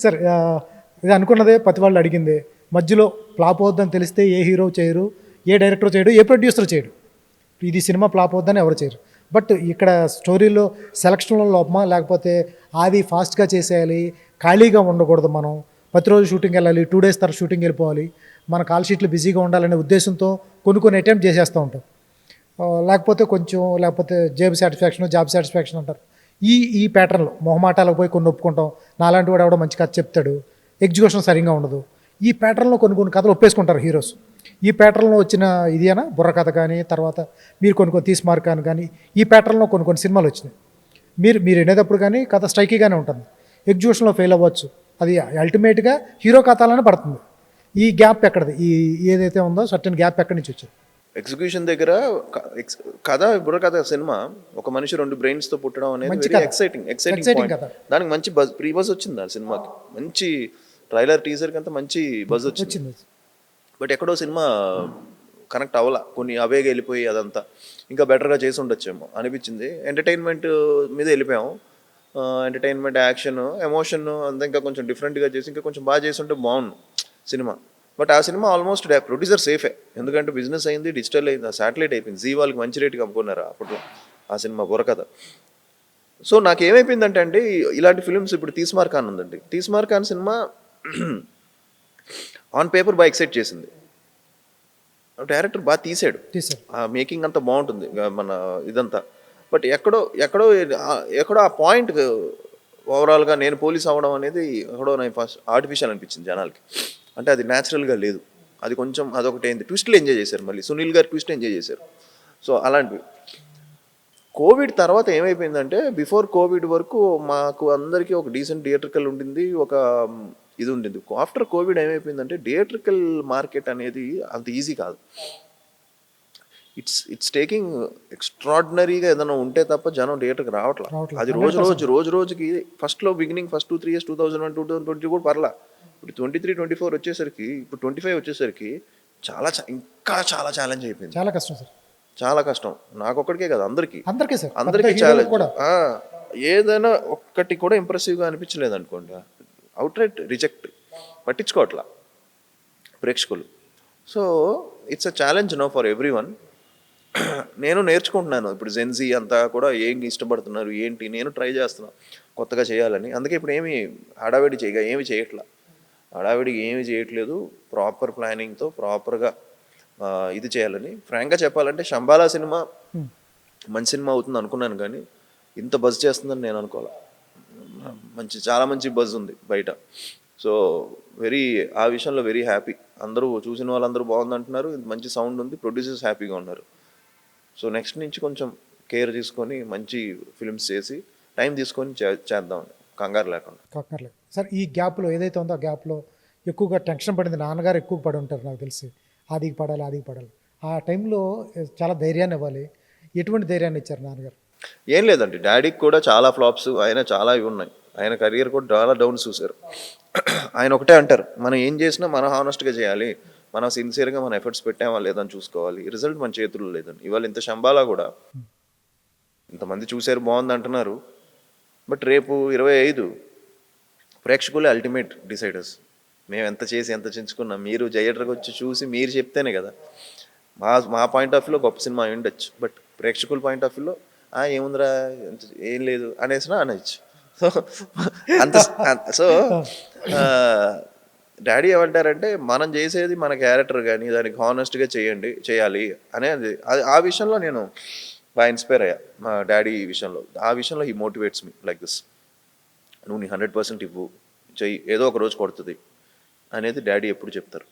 సరే ఇది అనుకున్నదే ప్రతి వాళ్ళు అడిగిందే. మధ్యలో ఫ్లాప్ అవుద్దని తెలిస్తే ఏ హీరో చేయరు, ఏ డైరెక్టర్ చేయడు, ఏ ప్రొడ్యూసర్ చేయడు. ఇది సినిమా ఫ్లాప్ అవుద్దని ఎవరు చేయరు. బట్ ఇక్కడ స్టోరీలో సెలక్షన్‌లో లోపమా? లేకపోతే అది ఫాస్ట్‌గా చేసేయాలి, ఖాళీగా ఉండకూడదు మనం. ప్రతిరోజు షూటింగ్‌కెళ్ళాలి, 2 డేస్ తర్వాత షూటింగ్‌కెళ్ళిపోవాలి. మన కాల్ షీట్లు బిజీగా ఉండాలనే ఉద్దేశంతో కొన్ని అటెంప్ట్ చేసేస్తూ ఉంటాం. లేకపోతే జేబు సాటిస్ఫాక్షన్, జాబ్ సాటిస్ఫాక్షన్ అంటారు. ఈ ప్యాటర్న్‌లో మొహమాటాలకు పోయి కొన్ని ఒప్పుకుంటాం. నాలాంటి వాడు ఎవడో మంచి కథ చెప్తాడు. ఎగ్జిక్యూషన్ సరిగ్గా ఉండదు. ఈ ప్యాటర్న్‌లో కొన్ని కథలు ఒప్పేసుకుంటారు హీరోస్. ఈ ప్యాటర్న్‌లో వచ్చిన ఇదేనా బుర్ర కథ కానీ, తర్వాత మీరు కొన్ని తీసి కానీ, ఈ ప్యాటర్న్‌లో కొన్ని సినిమాలు వచ్చినాయి. మీరు మీరు వినేటప్పుడు కానీ కథ స్ట్రైకీగానే ఉంటుంది. ఎగ్జిక్యూషన్‌లో ఫెయిల్ అవ్వచ్చు. అది అల్టిమేట్‌గా హీరో కథలోనే పడుతుంది. ఈ గ్యాప్ ఎక్కడిది? ఏదైతే ఉందో సర్టెన్ గ్యాప్ ఎక్కడి నుంచి వచ్చింది? ఎగ్జిక్యూషన్ దగ్గర కథ బుర్ర కథ సినిమా ఒక మనిషి 2 బ్రెయిన్స్తో పుట్టడం అనేది మంచి వెరీ కథ. Exciting exciting point. కథ. దానికి మంచి ప్రీ బజ్ వచ్చింది ఆ సినిమాకి. మంచి ట్రైలర్ టీజర్కి అంతా మంచి బజ్ వచ్చింది. వచ్చింది. బట్ ఎక్కడో సినిమా కనెక్ట్ అవ్వాల, కొన్ని అవేగా వెళ్ళిపోయి అదంతా ఇంకా బెటర్గా చేసి ఉండొచ్చేమో అనిపించింది. ఎంటర్టైన్మెంట్ మీద వెళ్ళిపోయాము. ఎంటర్టైన్మెంట్, యాక్షన్, ఎమోషన్ అంతా ఇంకా కొంచెం డిఫరెంట్గా చేసి ఇంకా కొంచెం బాగా చేసి ఉంటే బాగుండు సినిమా. బట్ ఆ సినిమా ఆల్మోస్ట్ ప్రొడ్యూసర్ సేఫే, ఎందుకంటే బిజినెస్ అయింది, డిజిటల్ అయింది, శాటిలైట్ అయిపోయింది. జీ వాళ్ళకి మంచి రేటుకి అమ్ముకున్నారు అప్పట్లో ఆ సినిమా బుర్రకథ. సో నాకు ఏమైపోయిందంటే అండి, ఇలాంటి ఫిల్మ్స్ ఇప్పుడు తీస్మార్ ఖాన్ ఉందండి. Teesmaar Khan cinema on paper బాగా ఎక్సైట్ చేసింది. డైరెక్టర్ బాగా తీసాడు, ఆ మేకింగ్ అంతా బాగుంటుంది మన ఇదంతా. బట్ ఎక్కడో ఆ పాయింట్ ఓవరాల్గా నేను పోలీస్ అవ్వడం అనేది ఎక్కడో నాకు ఫస్ట్ ఆర్టిఫిషియల్ అనిపించింది జనాలకి. అంటే అది న్యాచురల్గా లేదు. అది కొంచెం అదొకటి అయింది. ట్విస్ట్లు ఎంజాయ్ చేశారు, మళ్ళీ సునీల్ గారు ట్విస్ట్ ఎంజాయ్ చేశారు. సో అలాంటివి. కోవిడ్ తర్వాత ఏమైపోయిందంటే, బిఫోర్ కోవిడ్ వరకు మాకు అందరికీ ఒక డీసెంట్ థియేట్రికల్ ఉండింది, ఒక ఇది ఉండింది. ఆఫ్టర్ కోవిడ్ ఏమైపోయిందంటే థియేట్రికల్ మార్కెట్ అనేది అంత ఈజీ కాదు. ఇట్స్ టేకింగ్ ఎక్స్ట్రాడినరీగా ఏదైనా ఉంటే తప్ప జనం థియేటర్కి రావట్లేదు. అది రోజుకి ఫస్ట్ 2-3 ఇయర్స్ 2001, 2020 కూడా పర్లా. ఇప్పుడు 23, 24 వచ్చేసరికి, ఇప్పుడు 25 వచ్చేసరికి ఇంకా చాలా ఛాలెంజ్ అయిపోయింది. చాలా కష్టం సార్. చాలా కష్టం. నాకొక్కడికే కదా, అందరికీ సార్. అందరికీ ఛాలెంజ్. ఏదైనా ఒక్కటి కూడా ఇంప్రెసివ్గా అనిపించలేదు అనుకోండి, అవుట్ రైట్ రిజెక్ట్, పట్టించుకోవట్లా ప్రేక్షకులు. So it's a challenge no for everyone. నేను నేర్చుకుంటున్నాను ఇప్పుడు. జెన్జీ అంతా కూడా ఏం ఇష్టపడుతున్నారు ఏంటి, నేను ట్రై చేస్తున్నాను కొత్తగా చేయాలని. అందుకే ఇప్పుడు ఏమి చేయట్లేదు. ప్రాపర్ ప్లానింగ్తో ప్రాపర్గా ఇది చేయాలని. ఫ్రాంక్గా చెప్పాలంటే శంబాలా సినిమా మంచి సినిమా అవుతుంది అనుకున్నాను, కానీ ఇంత బజ్ చేస్తుందని నేను అనుకోవాలి. చాలా మంచి బజ్ ఉంది బయట. సో ఆ విషయంలో వెరీ హ్యాపీ. అందరూ చూసిన వాళ్ళందరూ బాగుంది అంటున్నారు, మంచి సౌండ్ ఉంది, ప్రొడ్యూసర్స్ హ్యాపీగా ఉన్నారు. సో నెక్స్ట్ నుంచి కొంచెం కేర్ తీసుకొని మంచి ఫిల్మ్స్ చేసి టైం తీసుకొని చేద్దాం, కంగారు లేకుండా. సార్ ఈ గ్యాప్లో ఏదైతే ఉందో ఆ గ్యాప్లో ఎక్కువగా టెన్షన్ పడింది. నాన్నగారు ఎక్కువ పడి ఉంటారు నాకు తెలిసి. ఆదికి పడాలి. ఆ టైంలో చాలా ధైర్యాన్ని ఇవ్వాలి. ఎటువంటి ధైర్యాన్ని ఇచ్చారు నాన్నగారు? ఏం లేదండి, డాడీకి కూడా చాలా ఫ్లాప్స్, ఆయన చాలా ఇవి ఉన్నాయి. ఆయన కెరియర్ కూడా చాలా డౌన్స్ చూశారు. ఆయన ఒకటే అంటారు, మనం ఏం చేసినా మనం హానెస్ట్గా చేయాలి, మనం సిన్సియర్గా మన ఎఫర్ట్స్ పెట్టామా లేదని చూసుకోవాలి, రిజల్ట్ మన చేతుల్లో లేదని. ఇవాళ ఇంత శంబాలా కూడా ఇంతమంది చూశారు, బాగుంది అంటున్నారు. బట్ రేపు 25 ప్రేక్షకులే అల్టిమేట్ డిసైడర్స్. మేము ఎంత చేసి ఎంత చించుకున్నాం, మీరు థియేటర్కి వచ్చి చూసి మీరు చెప్తేనే కదా. మా పాయింట్ ఆఫ్ వ్యూలో గొప్ప సినిమా అయి ఉండొచ్చు, బట్ ప్రేక్షకుల పాయింట్ ఆఫ్ వ్యూలో ఏముందిరా ఏం లేదు అనేసినా అనొచ్చు. సో డాడీ ఏమంటారంటే, మనం చేసేది మన క్యారెక్టర్ కానీ దానికి హానెస్ట్గా చేయాలి అనేది. ఆ విషయంలో నేను బాగా ఇన్స్పైర్ అయ్యా మా డాడీ విషయంలో. ఆ విషయంలో he motivates me like this. నువ్వు నీ 100% ఇవ్వు, చెయ్యి, ఏదో ఒక రోజు కొడుతుంది అనేది డాడీ ఎప్పుడు చెప్తారు.